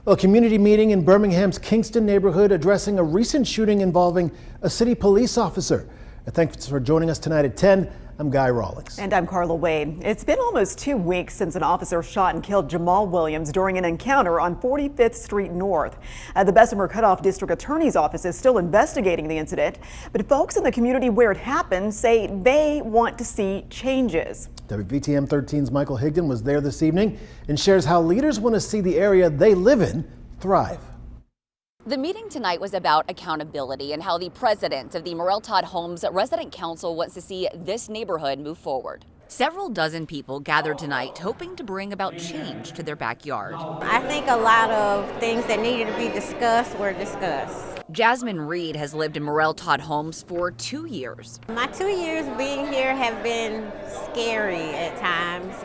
A community meeting in Birmingham's Kingston neighborhood addressing a recent shooting involving a city police officer. Thanks for joining us tonight at 10. I'm Guy Rawlings. And I'm Carla Wade. It's been almost 2 weeks since an officer shot and killed Jamal Williams during an encounter on 45th Street North. The Bessemer Cutoff District Attorney's Office is still investigating the incident, but folks in the community where it happened say they want to see changes. WVTM 13's Michael Higdon was there this evening and shares how leaders want to see the area they live in thrive. The meeting tonight was about accountability and how the president of the Morrell Todd Homes Resident Council wants to see this neighborhood move forward. Several dozen people gathered tonight hoping to bring about change to their backyard. I think a lot of things that needed to be discussed were discussed. Jasmine Reed has lived in Morrell Todd Homes for 2 years. My 2 years being here have been scary at times,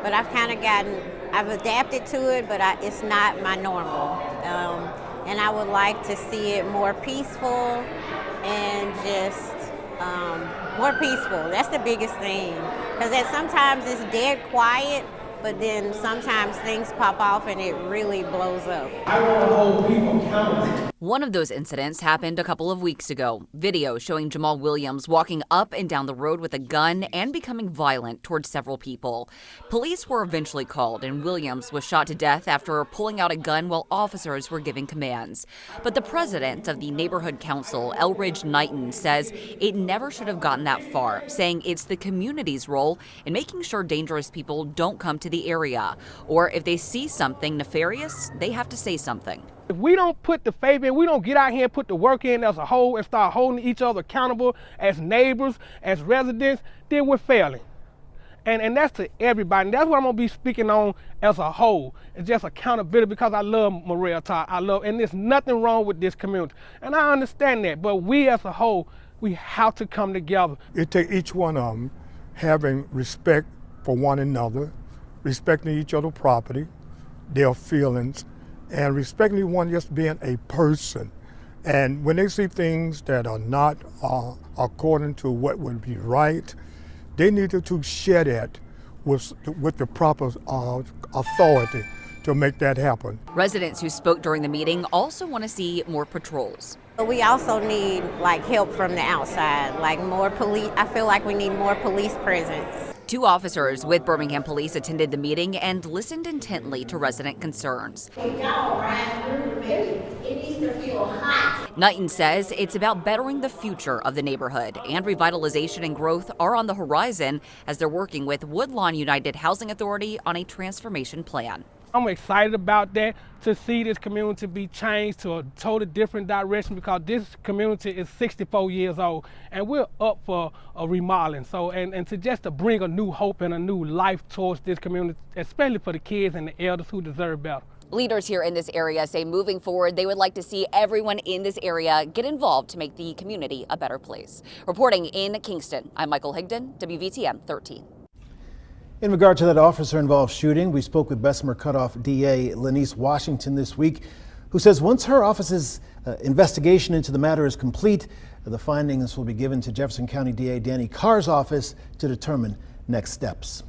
but I've adapted to it, but it's not my normal. And I would like to see it more peaceful and just more peaceful. That's the biggest thing. Because sometimes it's dead quiet, but then sometimes things pop off and it really blows up. I want to hold people accountable. One of those incidents happened a couple of weeks ago. Video showing Jamal Williams walking up and down the road with a gun and becoming violent towards several people. Police were eventually called and Williams was shot to death after pulling out a gun while officers were giving commands. But the president of the neighborhood council, Elridge Knighton, says it never should have gotten that far, saying it's the community's role in making sure dangerous people don't come to the area. Or if they see something nefarious, they have to say something. If we don't put the faith in, we don't get out here and put the work in as a whole and start holding each other accountable as neighbors, as residents, then we're failing. And that's to everybody. And that's what I'm going to be speaking on as a whole. It's just accountability because I love Morrell Todd. And there's nothing wrong with this community. And I understand that. But we as a whole, we have to come together. It takes each one of them having respect for one another, respecting each other's property, their feelings, and respecting one just being a person. And when they see things that are not according to what would be right, they need to share that with the proper authority to make that happen. Residents who spoke during the meeting also want to see more patrols. We also need help from the outside, more police. I feel like we need more police presence. 2 officers with Birmingham Police attended the meeting and listened intently to resident concerns. Knighton says it's about bettering the future of the neighborhood, and revitalization and growth are on the horizon as they're working with Woodlawn United Housing Authority on a transformation plan. I'm excited about that, to see this community be changed to a totally different direction, because this community is 64 years old and we're up for a remodeling. So and to bring a new hope and a new life towards this community, especially for the kids and the elders who deserve better. Leaders here in this area say moving forward, they would like to see everyone in this area get involved to make the community a better place. Reporting in Kingston, I'm Michael Higdon, WVTM 13. In regard to that officer-involved shooting, we spoke with Bessemer Cutoff DA Lenise Washington this week, who says once her office's investigation into the matter is complete, the findings will be given to Jefferson County DA Danny Carr's office to determine next steps.